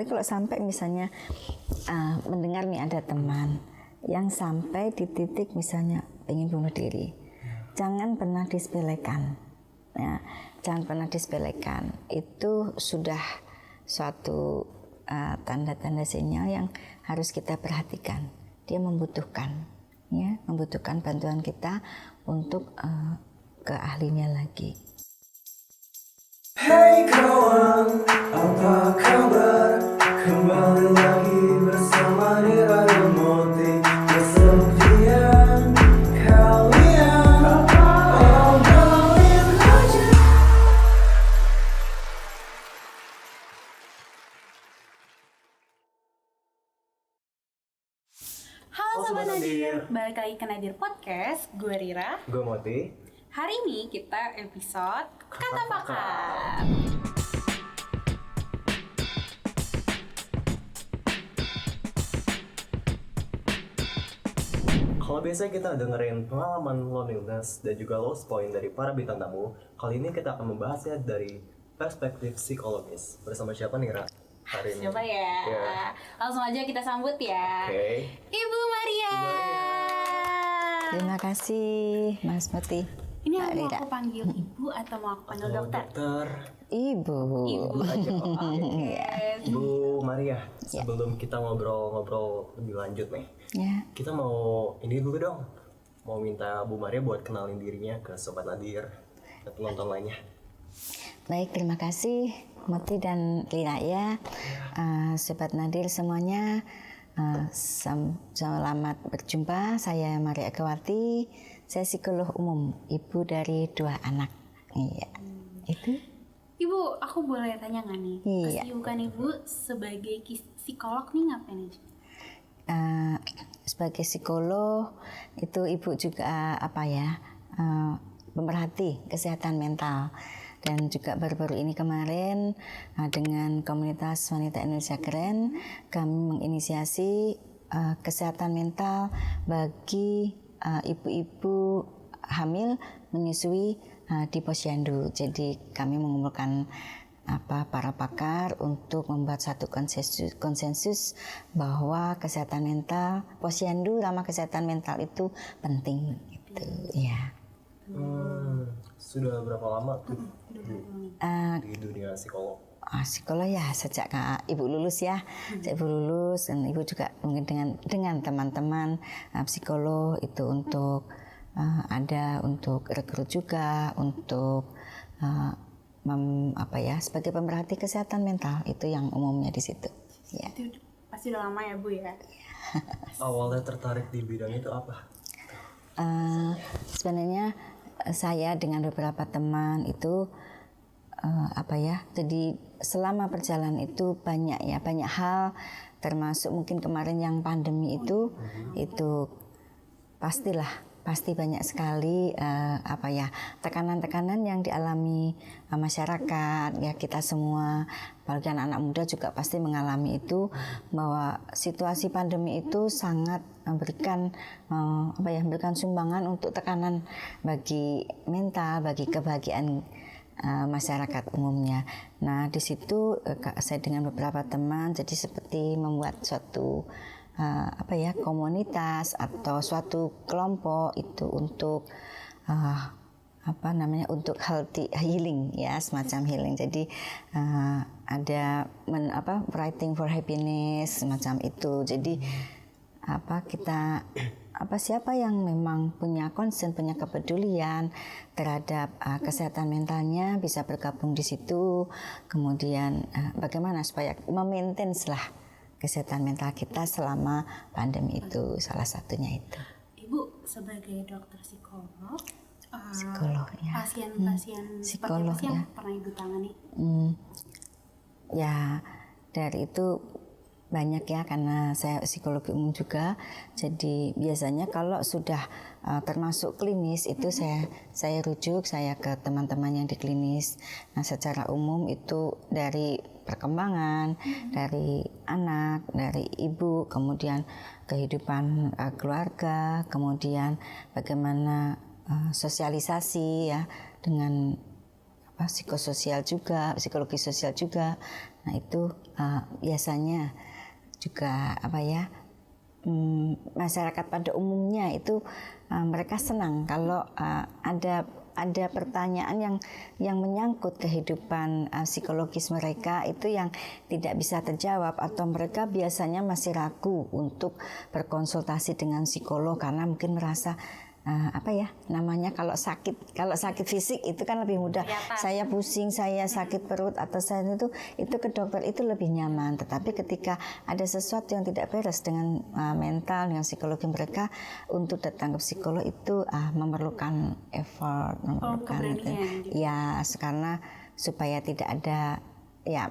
apalagi kalau sampai misalnya mendengar nih ada teman yang sampai di titik misalnya ingin bunuh diri, jangan pernah disepelekan. Ya, jangan pernah disepelekan. Itu sudah suatu tanda-tanda sinyal yang harus kita perhatikan. Dia membutuhkan, ya, membutuhkan bantuan kita untuk ke ahlinya lagi. Hey kawan, apa kabar? Kembali lagi bersama Nira dan Moti. Kesepian kalian, obrolin aja. Halo Sobat Nadir, balik lagi ke Nadir Podcast. Gue Rira. Gue Moti. Hari ini kita episode Kata Pakar. Kalau biasanya kita dengerin pengalaman loneliness dan juga lost point dari para bintang tamu, kali ini kita akan membahasnya dari perspektif psikologis. Bersama siapa nih, Ra? Hari ini. Siapa ya? Yeah. Langsung aja kita sambut ya. Oke. Ibu Maria. Terima kasih Mas Moti. Ini Mbak mau Rira. aku panggil ibu atau mau aku panggil dokter? Ibu. Ibu aja. Yes. Bu Maria, sebelum kita ngobrol-ngobrol lebih lanjut nih, Ya. kita mau ini dulu dong. Mau minta Bu Maria buat kenalin dirinya ke Sobat Nadir dan penonton lainnya. Baik, terima kasih Moti dan Lina ya. Sobat Nadir semuanya, selamat berjumpa. Saya Maria Egawati. Saya psikolog umum, ibu dari 2 anak. Iya. Itu? Ibu, aku boleh tanya nggak nih? Iya. Kesibukan ibu sebagai psikolog nih ngapain aja? Sebagai psikolog itu ibu juga pemerhati kesehatan mental. Dan juga baru-baru ini kemarin dengan komunitas wanita Indonesia Keren, kami menginisiasi kesehatan mental bagi ibu-ibu hamil menyusui di posyandu. Jadi kami mengumpulkan para pakar untuk membuat satu konsensus bahwa kesehatan mental posyandu, ramah kesehatan mental itu penting gitu ya. Sudah berapa lama tuh di dunia psikolog? Psikolog ya sejak ibu lulus ya. Sejak ibu lulus dan ibu juga mungkin dengan teman-teman psikolog itu untuk untuk rekrut juga untuk sebagai pemerhati kesehatan mental itu yang umumnya di situ. Ya. Itu pasti udah lama ya Bu ya? Awalnya tertarik di bidang itu apa? Sebenarnya saya dengan beberapa teman itu jadi selama perjalanan itu banyak hal, termasuk mungkin kemarin yang pandemi itu pasti banyak sekali tekanan-tekanan yang dialami masyarakat ya, kita semua apalagi anak muda juga pasti mengalami itu, bahwa situasi pandemi itu sangat memberikan sumbangan untuk tekanan bagi mental, bagi kebahagiaan masyarakat umumnya. Nah di situ saya dengan beberapa teman jadi seperti membuat suatu komunitas atau suatu kelompok itu untuk untuk healthy healing ya, semacam healing. Jadi ada writing for happiness semacam itu. Jadi siapa yang memang punya concern, punya kepedulian terhadap kesehatan mentalnya bisa bergabung di situ. Kemudian bagaimana supaya memaintain kesehatan mental kita selama pandemi itu, salah satunya itu. Ibu sebagai dokter psikolog ya. Pasien-pasien psikolog seperti apa sih ya. yang pernah ibu tangani? Ya dari itu banyak ya, karena saya psikologi umum juga. Jadi biasanya kalau sudah termasuk klinis itu saya rujuk ke teman-teman yang di klinis. Nah secara umum itu dari perkembangan dari anak, dari ibu, kemudian kehidupan keluarga, kemudian bagaimana sosialisasi ya dengan psikososial juga, psikologi sosial juga. Nah itu biasanya juga masyarakat pada umumnya itu mereka senang kalau ada pertanyaan yang menyangkut kehidupan psikologis mereka itu yang tidak bisa terjawab, atau mereka biasanya masih ragu untuk berkonsultasi dengan psikolog karena mungkin merasa kalau sakit fisik itu kan lebih mudah. Saya pusing, saya sakit perut, atau saya itu ke dokter itu lebih nyaman. Tetapi ketika ada sesuatu yang tidak beres dengan mental, dengan psikologi mereka, untuk datang ke psikolog itu memerlukan effort, memerlukan karena supaya tidak ada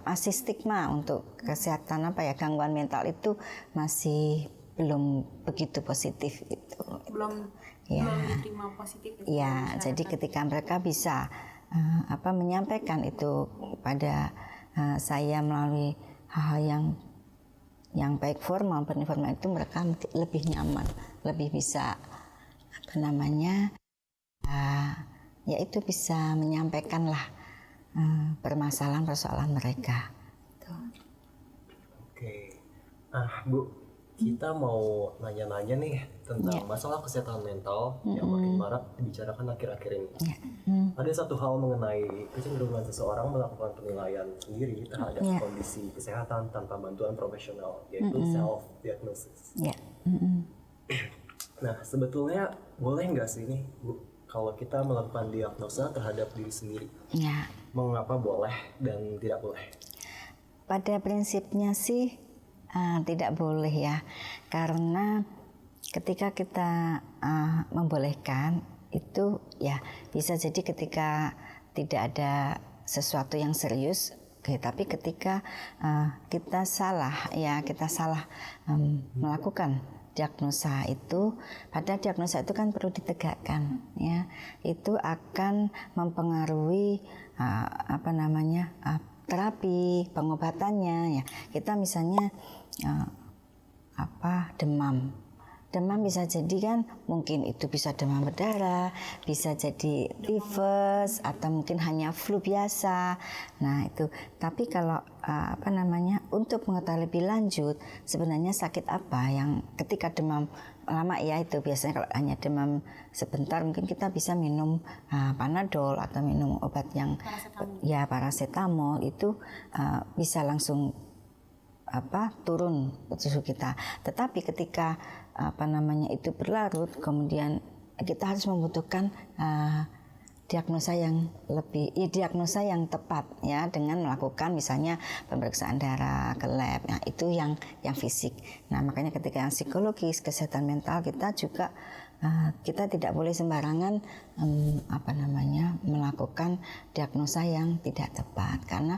masih stigma untuk kesehatan gangguan mental itu masih belum begitu positif itu. Belum diterima positif. Jadi ketika mereka bisa menyampaikan itu pada saya melalui hal-hal yang baik formal maupun informal, itu mereka lebih nyaman, lebih bisa itu bisa menyampaikan lah permasalahan mereka. Oke. Bu, kita mau nanya-nanya nih tentang masalah kesehatan mental yang makin marak dibicarakan akhir-akhir ini. Ada satu hal mengenai kecenderungan seseorang melakukan penilaian sendiri terhadap kondisi kesehatan tanpa bantuan profesional, yaitu self-diagnosis. Nah, sebetulnya boleh nggak sih nih, Bu, kalau kita melakukan diagnosa terhadap diri sendiri? Mengapa boleh dan tidak boleh? Pada prinsipnya sih tidak boleh ya, karena ketika kita membolehkan itu bisa jadi ketika tidak ada sesuatu yang serius, tapi ketika kita salah melakukan diagnosa itu, pada diagnosa itu kan perlu ditegakkan ya, itu akan mempengaruhi terapi pengobatannya ya. Kita misalnya demam bisa jadi kan, mungkin itu bisa demam berdarah, bisa jadi tifus, atau mungkin hanya flu biasa. Nah itu, tapi kalau untuk mengetahui lebih lanjut sebenarnya sakit apa yang ketika demam lama itu biasanya kalau hanya demam sebentar mungkin kita bisa minum Panadol atau minum obat yang paracetamol itu bisa langsung turun suhu kita. Tetapi ketika itu berlarut, kemudian kita harus membutuhkan diagnosa yang tepat ya, dengan melakukan misalnya pemeriksaan darah ke lab. Nah, itu yang fisik. Nah, makanya ketika yang psikologis, kesehatan mental, kita juga kita tidak boleh sembarangan melakukan diagnosa yang tidak tepat, karena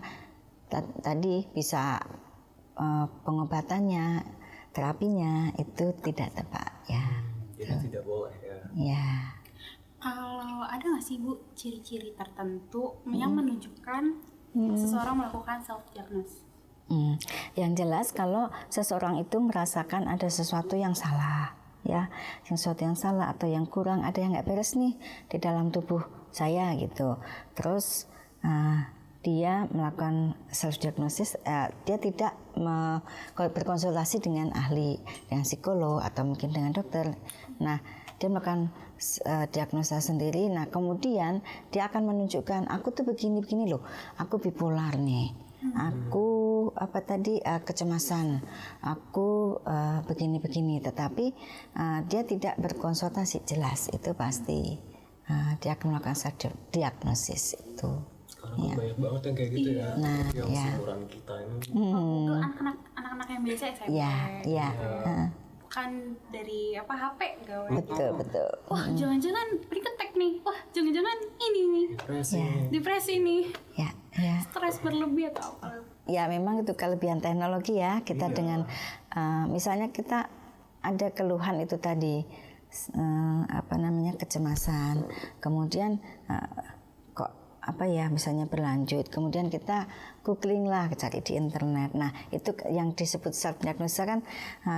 tadi bisa pengobatannya, terapinya itu tidak tepat ya. Jadi tidak boleh ya. Ya. Kalau ada nggak sih Bu ciri-ciri tertentu yang menunjukkan seseorang melakukan self diagnosis? Yang jelas kalau seseorang itu merasakan ada sesuatu yang salah ya, sesuatu yang salah atau yang kurang, ada yang nggak beres nih di dalam tubuh saya gitu. Terus dia melakukan self diagnosis, dia tidak berkonsultasi dengan ahli, dengan psikolog atau mungkin dengan dokter. Nah, dia melakukan diagnosa sendiri. Nah, kemudian dia akan menunjukkan, aku tuh begini-begini loh, aku bipolar nih, aku kecemasan, aku begini-begini. Tetapi dia tidak berkonsultasi, jelas itu pasti dia akan melakukan self diagnosis itu. Karena banyak banget yang kayak gitu ya, yang seumuran kita ini. Itu anak-anak yang biasa SMP. Iya. Kan dari HP gawe. Betul. Wah, jangan-jangan beriketek nih. Wah, jangan-jangan ini nih. Depresi nih. Ya. Stres berlebih atau apa? Ya, memang itu kelebihan teknologi ya. Kita dengan misalnya kita ada keluhan itu tadi kecemasan. Kemudian misalnya berlanjut, kemudian kita googling lah, cari di internet. Nah, itu yang disebut self diagnosis kan,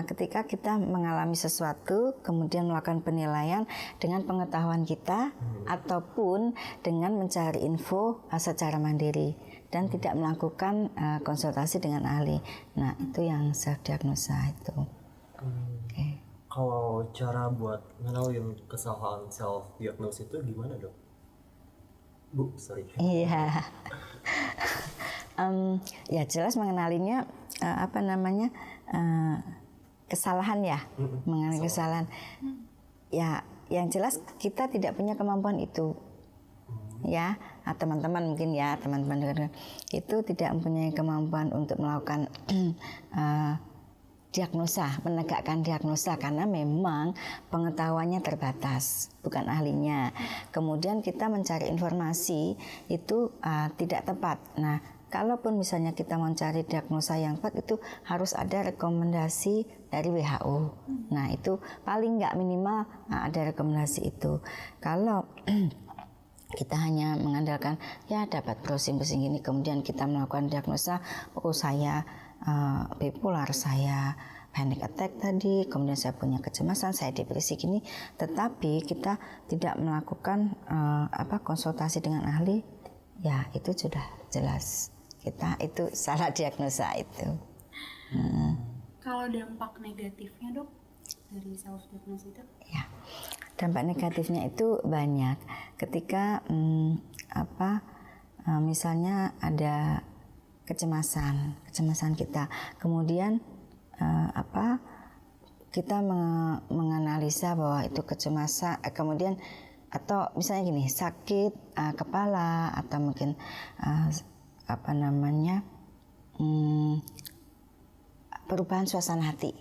ketika kita mengalami sesuatu kemudian melakukan penilaian dengan pengetahuan kita ataupun dengan mencari info secara mandiri. dan tidak melakukan konsultasi dengan ahli. Nah, itu yang self diagnosa itu. Oke. Kalau cara buat ngenalin kesalahan self diagnosis itu gimana dok? Bu, sorry. Iya. Ya jelas mengenalinya kesalahan ya, mengenai kesalahan. Ya, yang jelas kita tidak punya kemampuan itu. Ya, teman-teman mungkin ya, teman-teman itu tidak mempunyai kemampuan untuk melakukan diagnosa, menegakkan diagnosa karena memang pengetahuannya terbatas, bukan ahlinya. Kemudian kita mencari informasi itu tidak tepat. Nah, kalaupun misalnya kita mencari diagnosa yang tepat itu harus ada rekomendasi dari WHO. Nah, itu paling nggak minimal ada rekomendasi itu. Kalau kita hanya mengandalkan ya dapat browsing gini, kemudian kita melakukan diagnosa, oh saya bipolar, saya panic attack tadi, kemudian saya punya kecemasan, saya depresi gini, tetapi kita tidak melakukan konsultasi dengan ahli, ya itu sudah jelas kita itu salah diagnosa itu. Kalau dampak negatifnya dok dari self diagnosis itu? Ya, dampak negatifnya itu banyak. Ketika misalnya ada kecemasan kita, kemudian kita menganalisa bahwa itu kecemasan, kemudian atau misalnya gini, sakit kepala atau mungkin perubahan suasana hati.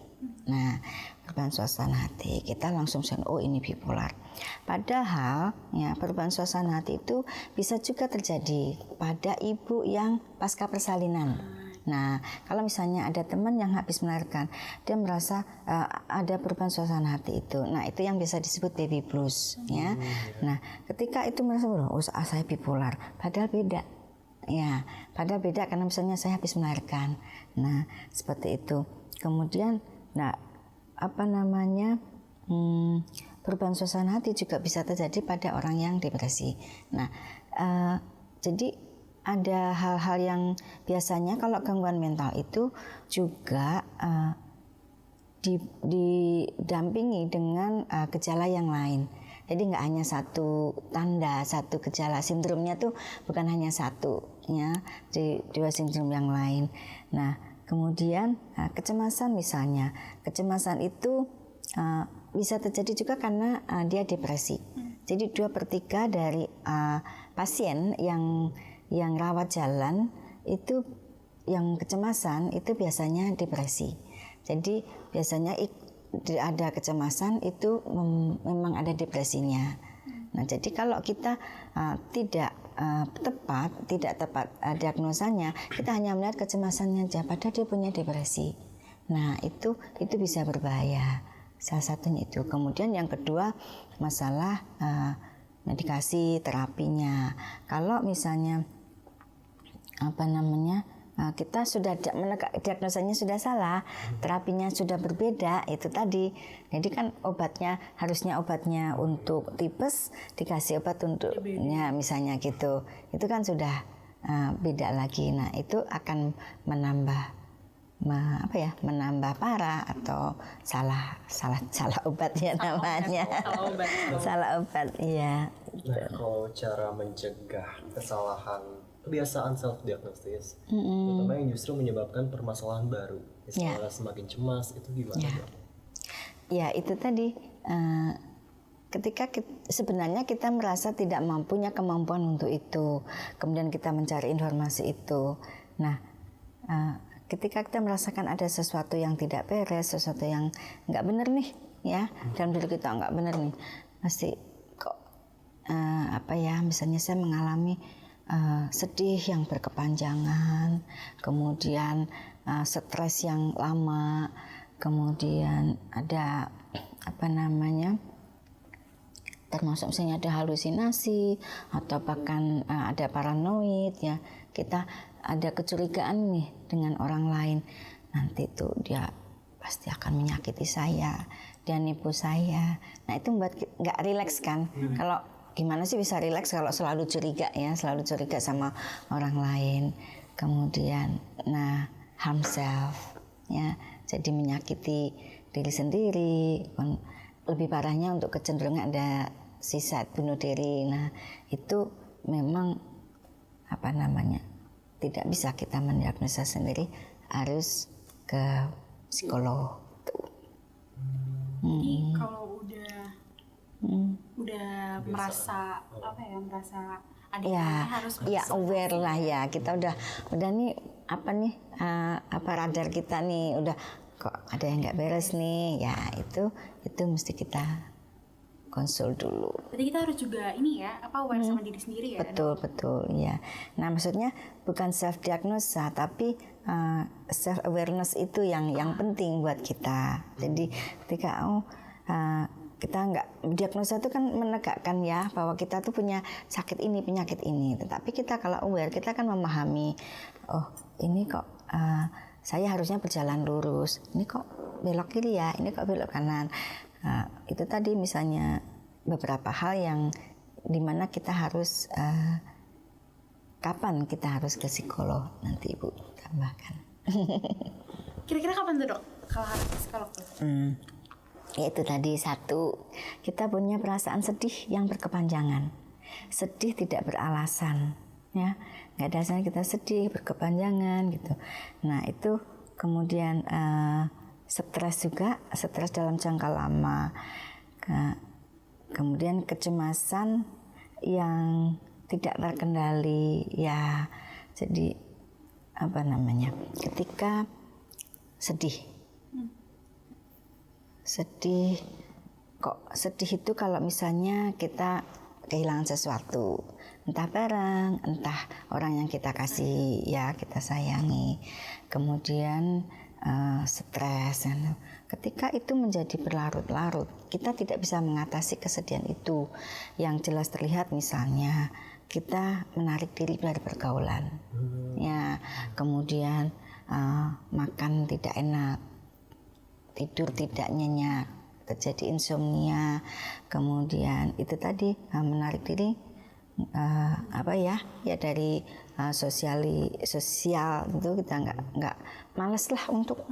Nah, perubahan suasana hati kita langsung oh ini bipolar. Padahal ya perubahan suasana hati itu bisa juga terjadi pada ibu yang pasca persalinan. Nah, kalau misalnya ada teman yang habis melahirkan, dia merasa ada perubahan suasana hati itu. Nah, itu yang bisa disebut baby blues, ya. Nah, ketika itu merasa saya bipolar, padahal beda. Ya, padahal beda karena misalnya saya habis melahirkan. Nah, seperti itu. Kemudian, perubahan suasana hati juga bisa terjadi pada orang yang depresi. Nah, jadi ada hal-hal yang biasanya kalau gangguan mental itu juga didampingi dengan gejala yang lain. Jadi nggak hanya satu tanda, satu gejala. Sindromnya tuh bukan hanya satu, ya, di dua sindrom yang lain. Nah, kemudian kecemasan misalnya, kecemasan itu bisa terjadi juga karena dia depresi. Jadi 2/3 dari pasien yang rawat jalan itu yang kecemasan itu biasanya depresi. Jadi biasanya ada kecemasan itu memang ada depresinya. Nah, jadi kalau kita tidak tepat diagnosanya, kita hanya melihat kecemasannya aja, padahal dia punya depresi. Nah, itu bisa berbahaya. Salah satunya itu. Kemudian yang kedua masalah medikasi terapinya. Kalau misalnya kita sudah diagnosanya sudah salah, terapinya sudah berbeda, itu tadi. Jadi kan harusnya obatnya untuk tipes dikasih obat untuknya misalnya gitu. Itu kan sudah beda lagi. Nah, itu akan menambah parah atau salah obat ya namanya. Salah obat, iya. Nah, kalau cara mencegah kesalahan kebiasaan self diagnosis, terutama yang justru menyebabkan permasalahan baru, misalnya semakin cemas, itu gimana? Ya, itu tadi ketika sebenarnya kita merasa tidak punya kemampuan untuk itu, kemudian kita mencari informasi itu. Nah, ketika kita merasakan ada sesuatu yang tidak beres, sesuatu yang nggak benar nih, ya, dalam diri kita nggak benar nih, pasti kok misalnya saya mengalami sedih yang berkepanjangan, kemudian stres yang lama, kemudian ada termasuk misalnya ada halusinasi atau bahkan ada paranoid, ya, kita ada kecurigaan nih dengan orang lain, nanti tuh dia pasti akan menyakiti saya, dia nipu saya. Nah, itu membuat nggak rileks kan. Kalau gimana sih bisa rileks kalau selalu curiga ya, selalu curiga sama orang lain. Kemudian harm self ya, jadi menyakiti diri sendiri. Lebih parahnya untuk kecenderungan ada suicide, bunuh diri. Nah, itu memang tidak bisa kita mendiagnosa sendiri, harus ke psikolog. Jadi kalau udah merasa merasa ada harus aware lah ya, kita udah nih radar kita nih udah kok ada yang nggak beres nih ya, itu mesti kita konsul dulu. Berarti kita harus juga aware sama diri sendiri ya. Betul ya. Nah, maksudnya bukan self diagnosa, tapi self awareness itu yang penting buat kita. Jadi ketika kita nggak diagnosa itu kan menegakkan ya bahwa kita tuh punya sakit ini, penyakit ini. Tetapi kita kalau aware, kita kan memahami, oh ini kok saya harusnya berjalan lurus, ini kok belok kiri ya, ini kok belok kanan. Itu tadi misalnya beberapa hal yang dimana kita harus kapan kita harus ke psikolog, nanti Ibu tambahkan. Kira-kira kapan tuh Dok kalau harus ke psikolog tuh? Yaitu tadi, satu, kita punya perasaan sedih yang berkepanjangan. Sedih tidak beralasan, ya, nggak ada alasan kita sedih berkepanjangan gitu. Nah itu kemudian stres juga, stres dalam jangka lama. Kemudian kecemasan yang tidak terkendali, ya. Jadi ketika sedih itu kalau misalnya kita kehilangan sesuatu, entah barang, entah orang yang kita kasih, ya kita sayangi, kemudian stres. Ketika itu menjadi berlarut-larut, kita tidak bisa mengatasi kesedihan itu. Yang jelas terlihat misalnya kita menarik diri dari pergaulan, ya, kemudian makan tidak enak, tidur tidak nyenyak, terjadi insomnia, kemudian itu tadi menarik diri dari sosial itu kita nggak males lah untuk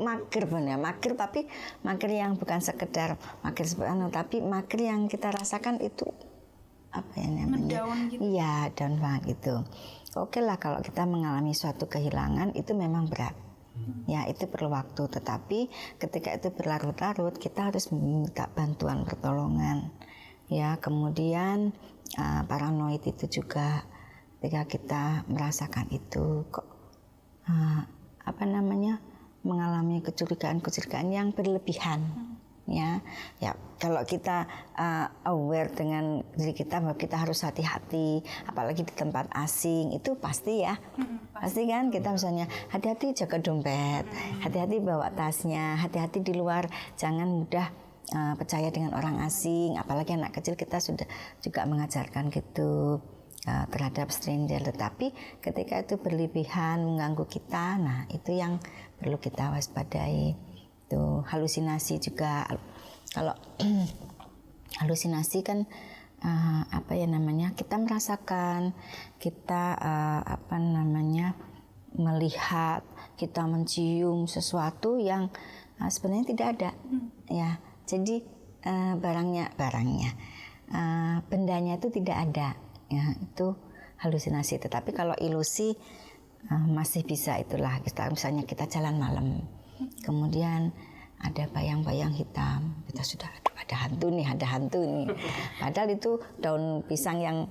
mager, mager, tapi mager yang bukan sekedar mager tapi mager yang kita rasakan itu down gitu. Iya, down banget gitu. Oke lah, kalau kita mengalami suatu kehilangan itu memang berat. Ya, itu perlu waktu, tetapi ketika itu berlarut-larut kita harus meminta bantuan pertolongan. Ya, kemudian paranoid itu juga ketika kita merasakan itu kok mengalami kecurigaan yang berlebihan. Ya, kalau kita aware dengan diri kita bahwa kita harus hati-hati, apalagi di tempat asing, itu pasti ya, pasti kan kita misalnya hati-hati jaga dompet, hati-hati bawa tasnya, hati-hati di luar, jangan mudah percaya dengan orang asing, apalagi anak kecil kita sudah juga mengajarkan gitu terhadap stranger. Tetapi ketika itu berlebihan mengganggu kita, nah itu yang perlu kita waspadai. Tuh, halusinasi juga. Kalau halusinasi kan kita merasakan, kita melihat, kita mencium sesuatu yang sebenarnya tidak ada. Ya, jadi bendanya itu tidak ada. Ya, itu halusinasi. Tetapi kalau ilusi masih bisa, itulah misalnya kita jalan malam, kemudian ada bayang-bayang hitam, kita sudah ada hantu nih. Padahal itu daun pisang yang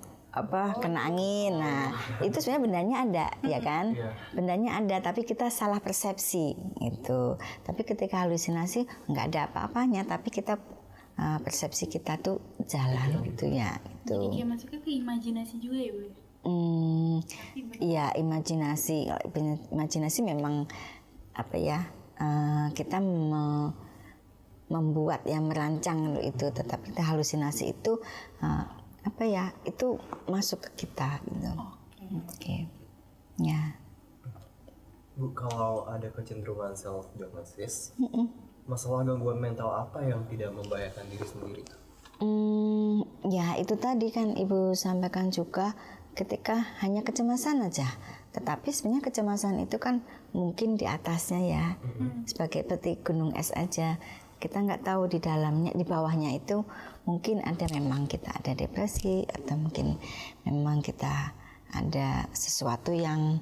kena angin. Nah, itu sebenarnya bendanya ada, ya kan? Bendanya ada, tapi kita salah persepsi itu. Tapi ketika halusinasi nggak ada apa-apanya, tapi kita persepsi kita tuh jalan gitu ya. Itu. Jadi kayak masuknya ke imajinasi juga ya, Bu? Iya, imajinasi memang kita membuat merancang itu, tetapi halusinasi itu itu masuk ke kita gitu. Oke. Ya. Bu, kalau ada kecenderungan self diagnosis, masalah gangguan mental apa yang tidak membahayakan diri sendiri? Ya itu tadi kan Ibu sampaikan juga, ketika hanya kecemasan aja, tetapi sebenarnya kecemasan itu kan mungkin di atasnya ya, seperti gunung es aja. Kita nggak tahu di dalamnya, di bawahnya itu mungkin ada, memang kita ada depresi, atau mungkin memang kita ada sesuatu yang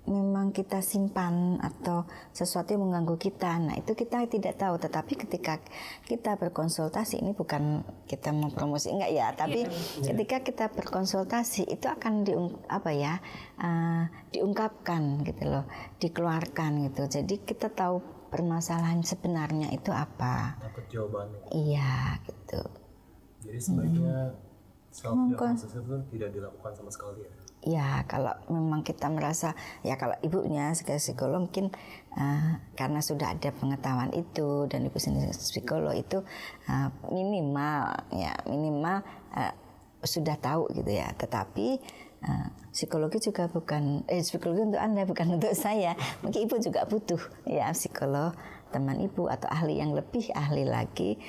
memang kita simpan, atau sesuatu yang mengganggu kita. Nah itu kita tidak tahu, tetapi ketika kita berkonsultasi, ini bukan kita mempromosi enggak ya, tapi ketika kita berkonsultasi itu akan diungkapkan gitu loh, dikeluarkan gitu. Jadi kita tahu permasalahan sebenarnya itu apa. Dapat jawabannya. Iya gitu. Jadi sebaiknya self diagnosis itu tidak dilakukan sama sekali ya. Ya kalau memang kita merasa, ya kalau ibunya sebagai psikolog mungkin karena sudah ada pengetahuan itu, dan ibu sendiri psikolog itu minimal sudah tahu gitu ya. Tetapi psikologi juga bukan psikologi untuk Anda, bukan untuk saya. Mungkin ibu juga butuh ya psikolog teman ibu atau ahli yang lebih ahli lagi.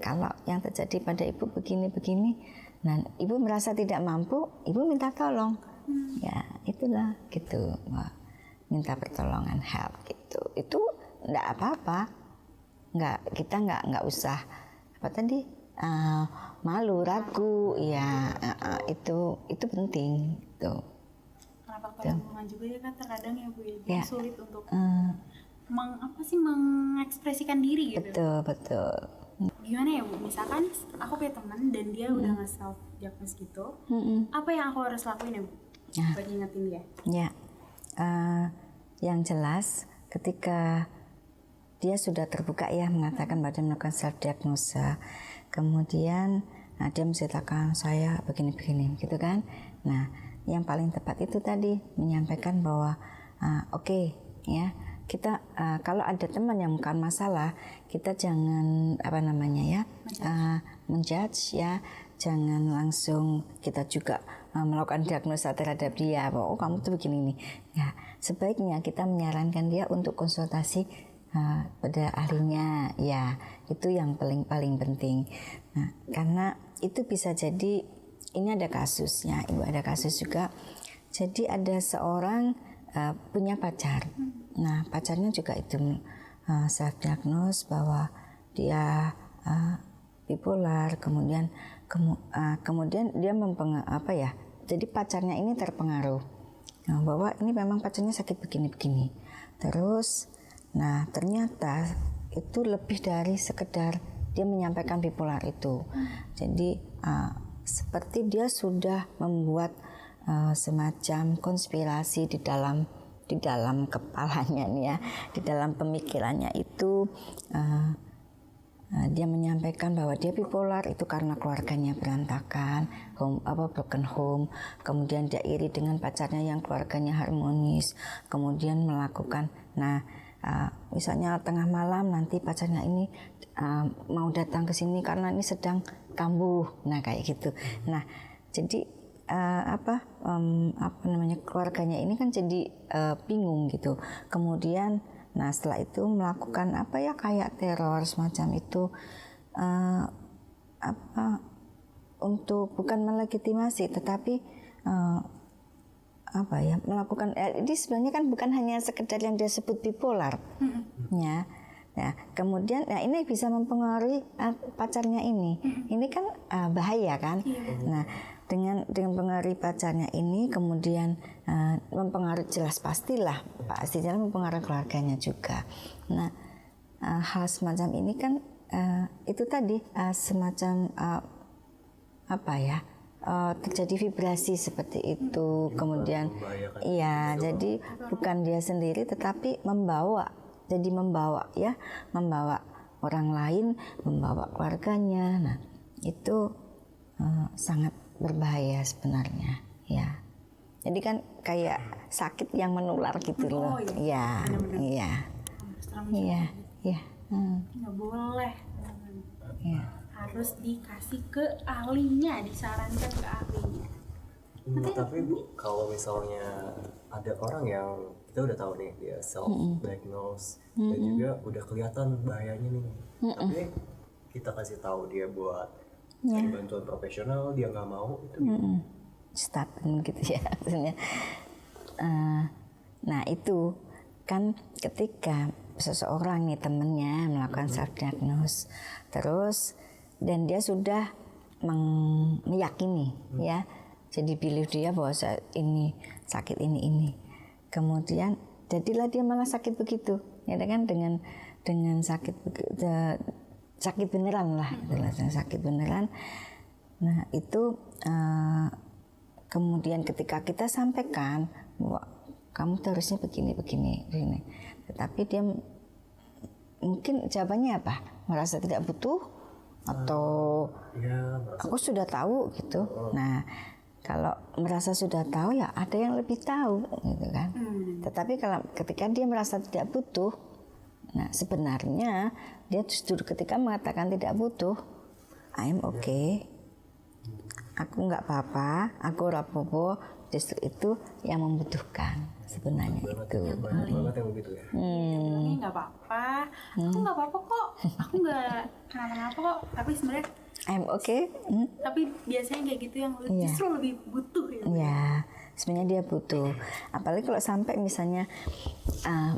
Kalau yang terjadi pada ibu begini, nah ibu merasa tidak mampu, ibu minta tolong. Ya itulah gitu, minta pertolongan, help gitu. Itu enggak apa-apa, kita nggak usah malu, ragu ya. Itu penting tuh. Karena faktor lingkungan juga ya kan, terkadang ya Bu Ya. sulit untuk mengekspresikan diri gitu. Betul. Gimana ya Bu, misalkan aku punya teman dan dia udah nge-self diagnose gitu, apa yang aku harus lakuin ya Bu buat ngingetin dia? Ya, yang jelas ketika dia sudah terbuka ya mengatakan bahwa dia melakukan self diagnosa, kemudian dia menceritakan saya begini gitu kan. Nah yang paling tepat itu tadi menyampaikan bahwa oke, ya kita kalau ada teman yang bukan masalah, kita jangan menjudge ya, jangan langsung kita juga melakukan diagnosa terhadap dia bahwa kamu tuh begini nih. Ya sebaiknya kita menyarankan dia untuk konsultasi pada ahlinya, ya itu yang paling penting. Nah karena itu bisa jadi, ini ada kasusnya, ibu ada kasus juga. Jadi ada seorang punya pacar. Nah pacarnya juga itu self diagnose bahwa dia bipolar, kemudian dia jadi pacarnya ini terpengaruh bahwa ini memang pacarnya sakit begini. Terus nah ternyata itu lebih dari sekedar dia menyampaikan bipolar itu. Jadi seperti dia sudah membuat semacam konspirasi di dalam kepalanya nih ya, di dalam pemikirannya itu dia menyampaikan bahwa dia bipolar itu karena keluarganya berantakan, broken home, kemudian dia iri dengan pacarnya yang keluarganya harmonis, kemudian melakukan misalnya tengah malam nanti pacarnya ini mau datang ke sini karena ini sedang kambuh, nah kayak gitu. Nah jadi keluarganya ini kan jadi bingung gitu. Kemudian setelah itu melakukan kayak teror semacam itu, untuk bukan melegitimasi tetapi melakukan ini sebenarnya kan bukan hanya sekedar yang dia sebut bipolar. Ya. Nah, kemudian ini bisa mempengaruhi pacarnya ini. Ini kan bahaya kan? Nah, dengan pengaruhi pacarnya ini kemudian mempengaruhi, jelas pastinya mempengaruhi keluarganya juga. Nah, hal semacam ini kan itu tadi semacam terjadi vibrasi seperti itu. Kemudian jadi bukan dia sendiri tetapi membawa orang lain, membawa keluarganya. Nah, itu sangat berbahaya sebenarnya ya. Jadi kan kayak sakit yang menular gitu loh. Iya. Nggak boleh. Ya. Harus dikasih ke ahlinya, disarankan ke ahlinya. Tapi Bu, kalau misalnya ada orang yang kita udah tahu nih dia self diagnose dan juga udah kelihatan bahayanya nih, tapi kita kasih tahu dia buat cari bantuan profesional, dia nggak mau, itu gimana? Stubborn gitu ya maksudnya. Nah itu kan ketika seseorang nih temennya melakukan self diagnose terus dan dia sudah meyakini ya, jadi belief dia bahwa ini sakit ini, kemudian jadilah dia malah sakit begitu ya kan, dengan sakit beneran lah, sakit beneran. Nah itu kemudian ketika kita sampaikan bahwa kamu tuh harusnya begini, tetapi dia mungkin jawabannya apa? Merasa tidak butuh atau aku sudah tahu gitu. Nah kalau merasa sudah tahu ya ada yang lebih tahu gitu kan. Tetapi kalau ketika dia merasa tidak butuh, nah sebenarnya dia justru ketika mengatakan tidak butuh, I'm okay, aku nggak apa-apa, aku rapopo, justru itu yang membutuhkan sebenarnya itu. Banget yang begitu ya. Bilangnya nggak apa-apa, aku nggak apa-apa kok, aku nggak kenapa-napa kok, tapi sebenarnya I'm okay. tapi biasanya kayak gitu yang justru lebih butuh ya. Ya, sebenarnya dia butuh. Apalagi kalau sampai misalnya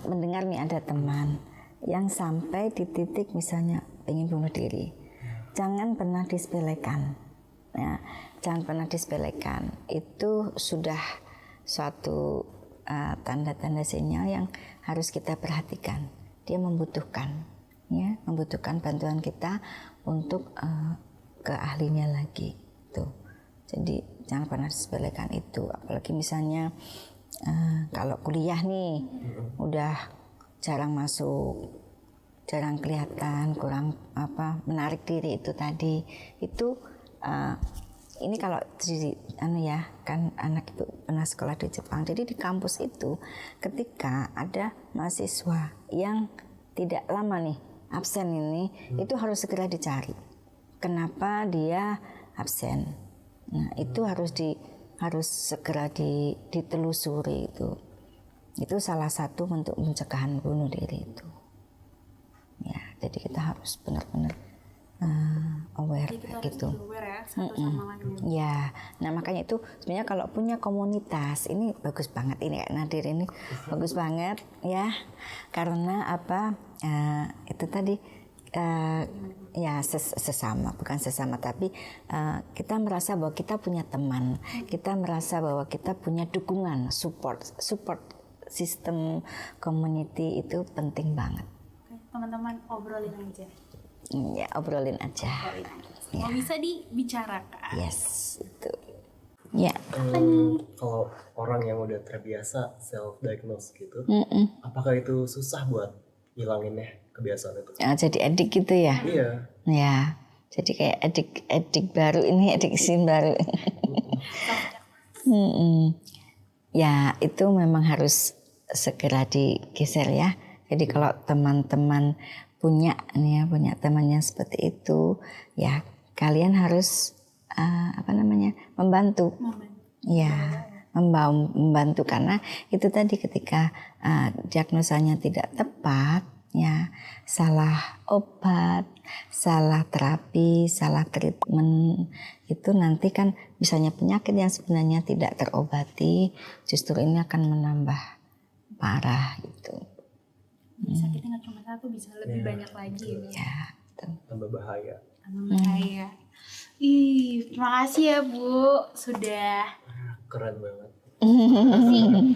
mendengar nih ada teman yang sampai di titik misalnya ingin bunuh diri, jangan pernah disepelekan. Ya, jangan pernah disepelekan. Itu sudah suatu tanda-tanda sinyal yang harus kita perhatikan. Dia membutuhkan, ya, membutuhkan bantuan kita untuk ke ahlinya lagi. Tuh. Jadi jangan pernah disepelekan itu. Apalagi misalnya kalau kuliah nih, udah jarang masuk, jarang kelihatan, kurang menarik diri itu tadi. Itu ini kalau di kan anak itu pernah sekolah di Jepang. Jadi di kampus itu ketika ada mahasiswa yang tidak lama nih absen ini, itu harus segera dicari. Kenapa dia absen? Nah, itu harus segera ditelusuri itu. Itu salah satu bentuk pencegahan bunuh diri itu. Ya, jadi kita harus benar-benar aware Jadi kita gitu. harus aware ya satu sama lain. Ya, nah makanya itu sebenarnya kalau punya komunitas ini bagus banget ini Kak Nadir ini bagus banget ya, karena itu tadi ya sesama, bukan sesama tapi kita merasa bahwa kita punya teman, kita merasa bahwa kita punya dukungan, support sistem community itu penting banget. Oke, teman-teman obrolin aja. Ya obrolin aja. Mau bisa dibicarakan. Yes itu. Ya. Kalau orang yang udah terbiasa self diagnose gitu, apakah itu susah buat ngilanginnya kebiasaan itu? Jadi edik gitu ya? Iya. Ya, jadi kayak edik baru ini, edik sin baru. Ya itu memang harus segera digeser ya. Jadi kalau teman-teman punya temannya seperti itu, ya kalian harus membantu. Ya, membantu karena itu tadi ketika diagnosanya tidak tepat, ya salah obat, salah terapi, salah treatment, itu nanti kan misalnya penyakit yang sebenarnya tidak terobati justru ini akan menambah parah gitu. Sakitnya nggak cuma satu, bisa lebih banyak lagi ya. Ya, betul. Tambah bahaya. Bahaya. Ih, terima kasih ya Bu, sudah. Keren banget.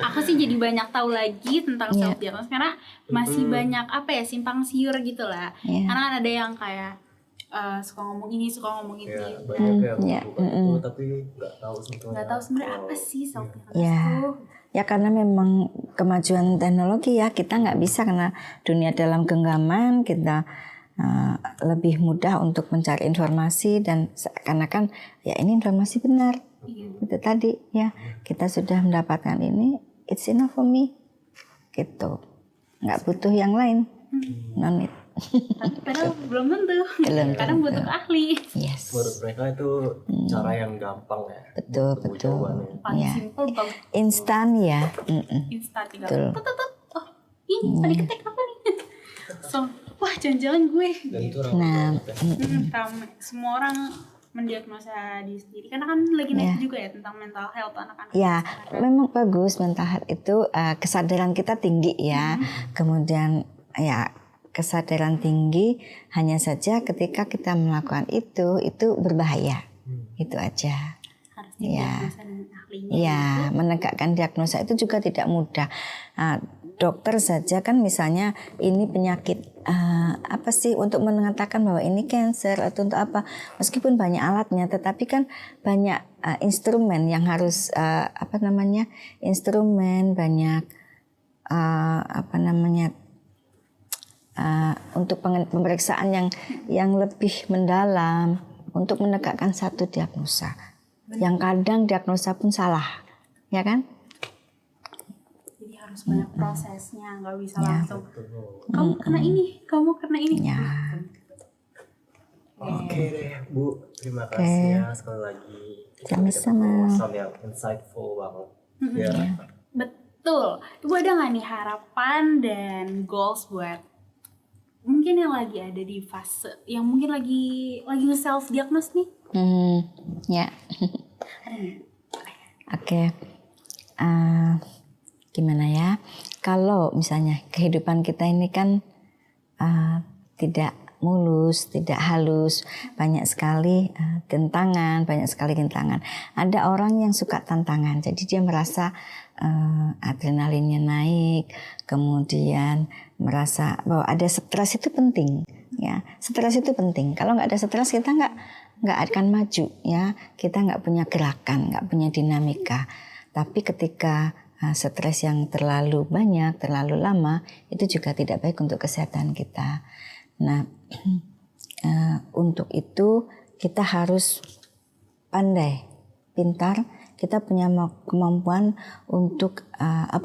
Aku sih jadi banyak tahu lagi tentang self diagnosis karena masih banyak simpang siur gitu lah. Karena kan ada yang kayak suka ngomong ini, suka ngomong itu. Ya, banyak yang bukan itu tapi nggak tahu sebetulnya. Nggak tahu sebenarnya apa sih self diagnosis itu. Ya karena memang kemajuan teknologi ya, kita nggak bisa karena dunia dalam genggaman, kita lebih mudah untuk mencari informasi dan seakan-akan ya ini informasi benar. Itu tadi ya, kita sudah mendapatkan ini, it's enough for me gitu, nggak butuh yang lain, no need. Tapi padahal belum tentu, kadang butuh ahli. Yes. Menurut mereka itu cara yang gampang ya. Betul. Paling Ya. simple, paling Instan ya. instan tinggal. Oh, ini tadi ketik apa nih? So, wah jangan-jangan gue. Dan itu ramai banget ya. Ramai. Semua orang mendiagnosa diri sendiri karena kan lagi naik juga ya tentang mental health anak-anak. Ya, memang bagus mental health itu kesadaran kita tinggi ya. Kemudian ya kesadaran tinggi, hanya saja ketika kita melakukan itu berbahaya. Itu aja. Harus didiagnosa dengan ahlinya. Ya, menegakkan diagnosa itu juga tidak mudah. Dokter saja kan misalnya ini penyakit apa sih untuk mengatakan bahwa ini cancer atau untuk apa, meskipun banyak alatnya, tetapi kan banyak instrumen yang harus instrumen banyak untuk pemeriksaan yang lebih mendalam untuk menegakkan satu diagnosa. Yang kadang diagnosa pun salah, ya kan? Harus banyak prosesnya, nggak bisa langsung kamu kena ini. Ya. Oke deh Bu, terima kasih ya sekali lagi. Sama-sama. Wawasan yang insightful banget. Ya. Betul. Ibu ada nggak nih harapan dan goals buat mungkin yang lagi ada di fase yang mungkin lagi self diagnose nih? Ya. Ada nggak? Oke. Gimana ya, kalau misalnya kehidupan kita ini kan tidak mulus, tidak halus, banyak sekali tantangan. Ada orang yang suka tantangan, jadi dia merasa adrenalinnya naik, kemudian merasa bahwa ada stres itu penting, ya. Stres itu penting. Kalau nggak ada stres kita nggak akan maju, ya. Kita nggak punya gerakan, nggak punya dinamika. Tapi ketika stres yang terlalu banyak, terlalu lama, itu juga tidak baik untuk kesehatan kita. Nah, untuk itu kita harus pandai, pintar. Kita punya kemampuan untuk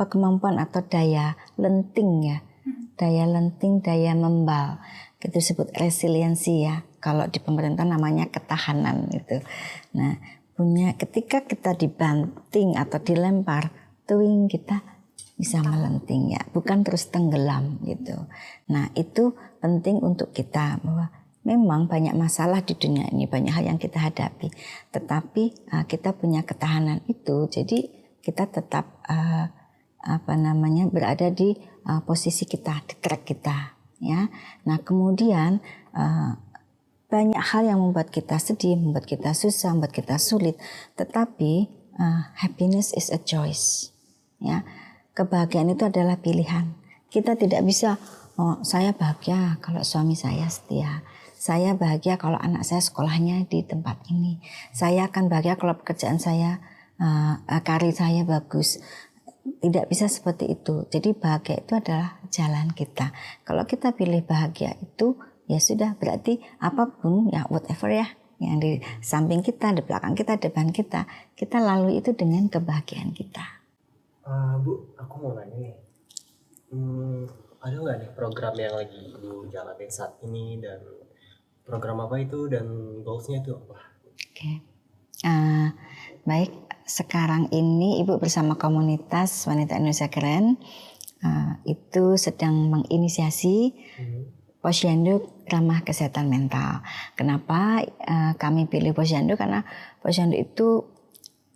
kemampuan atau daya lenting ya, daya lenting, daya membal. Itu disebut resiliensi ya. Kalau di pemerintah namanya ketahanan itu. Nah, ketika kita dibanting atau dilempar, tuing kita bisa melenting ya, bukan terus tenggelam gitu. Nah itu penting untuk kita, bahwa memang banyak masalah di dunia ini, banyak hal yang kita hadapi, tetapi kita punya ketahanan itu, jadi kita tetap berada di posisi kita, di track kita ya. Nah kemudian banyak hal yang membuat kita sedih, membuat kita susah, membuat kita sulit, tetapi happiness is a choice. Ya, kebahagiaan itu adalah pilihan. Kita tidak bisa, saya bahagia kalau suami saya setia. Saya bahagia kalau anak saya sekolahnya di tempat ini. Saya akan bahagia kalau pekerjaan saya, karir saya bagus. Tidak bisa seperti itu. Jadi bahagia itu adalah jalan kita. Kalau kita pilih bahagia itu, ya sudah, berarti apapun ya, whatever ya, yang di samping kita, di belakang kita, depan kita lalui itu dengan kebahagiaan kita. Bu, aku mau nanya nih, ada nggak nih program yang lagi Ibu jalanin saat ini, dan program apa itu dan goalsnya itu apa? Oke. Baik, sekarang ini Ibu bersama komunitas Wanita Indonesia Keren itu sedang menginisiasi Posyandu Ramah Kesehatan Mental. Kenapa kami pilih Posyandu? Karena Posyandu itu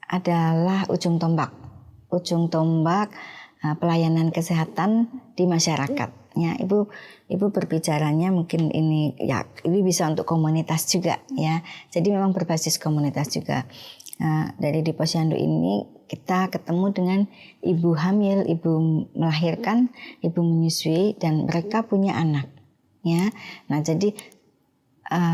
adalah ujung tombak pelayanan kesehatan di masyarakat. Ya, Ibu berbicaranya mungkin ini bisa untuk komunitas juga ya. Jadi memang berbasis komunitas juga. Dari di Posyandu ini kita ketemu dengan ibu hamil, ibu melahirkan, ibu menyusui, dan mereka punya anak. Ya, nah jadi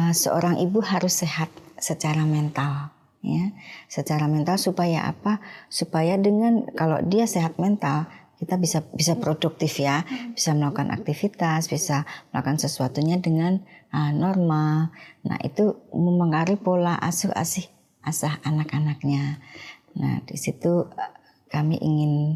seorang ibu harus sehat secara mental. Ya, secara mental supaya apa? Supaya dengan kalau dia sehat mental, kita bisa produktif ya, bisa melakukan aktivitas, bisa melakukan sesuatunya dengan normal. Nah itu mempengaruhi pola asah anak-anaknya. Nah di situ kami ingin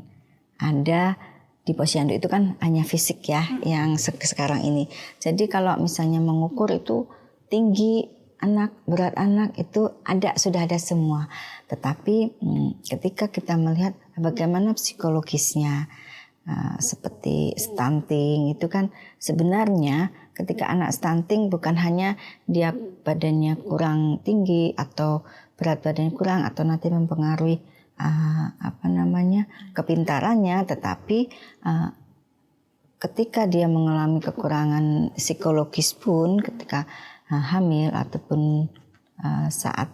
ada di Posyandu itu kan hanya fisik ya yang sekarang ini. Jadi kalau misalnya mengukur itu tinggi anak, berat anak itu sudah ada semua. Tetapi ketika kita melihat bagaimana psikologisnya, seperti stunting itu kan sebenarnya ketika anak stunting bukan hanya dia badannya kurang tinggi atau berat badannya kurang atau nanti mempengaruhi kepintarannya, tetapi ketika dia mengalami kekurangan psikologis pun ketika hamil ataupun saat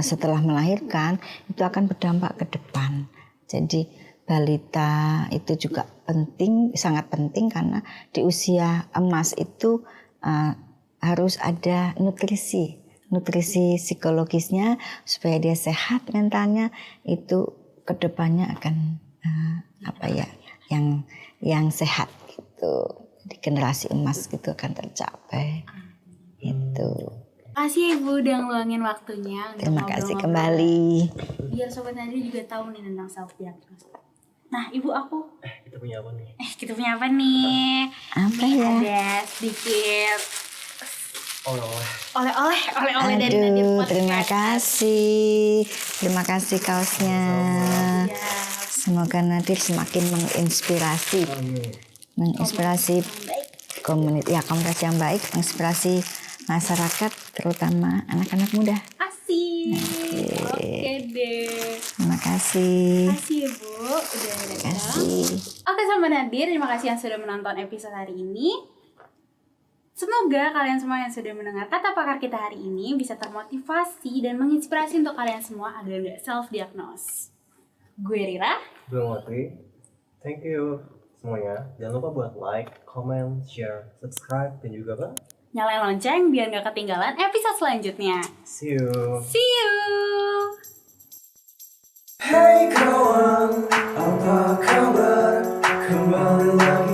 setelah melahirkan itu akan berdampak ke depan. Jadi balita itu juga penting, sangat penting karena di usia emas itu harus ada nutrisi psikologisnya supaya dia sehat mentalnya, itu kedepannya akan yang sehat gitu. Di generasi emas gitu akan tercapai. Itu. Makasih ya Ibu udah ngeluangin waktunya. Terima kasih kembali. Biar Sobat Nadir juga tahu nih tentang self diagnosis. Nah Ibu aku. Kita punya apa nih? Kita punya apa nih? Apa nih, ya? Ada sedikit Oleh-oleh dari Nadir Podcast. Terima kasih kaosnya. Semoga Nadir semakin menginspirasi. Komunitas yang baik, menginspirasi masyarakat, terutama anak-anak muda. Asik. Oke deh. Terima kasih. Terima kasih ya Bu, udah datang. Oke Sobat Nadir, terima kasih yang sudah menonton episode hari ini. Semoga kalian semua yang sudah mendengar kata pakar kita hari ini bisa termotivasi dan menginspirasi untuk kalian semua agar tidak self-diagnose. Gue Rira. Gue Motri. Thank you semuanya. Jangan lupa buat like, comment, share, subscribe, dan juga apa? Nyalain lonceng biar gak ketinggalan episode selanjutnya. See you. See you. Hey kawan, apa kabar? Kembali lagi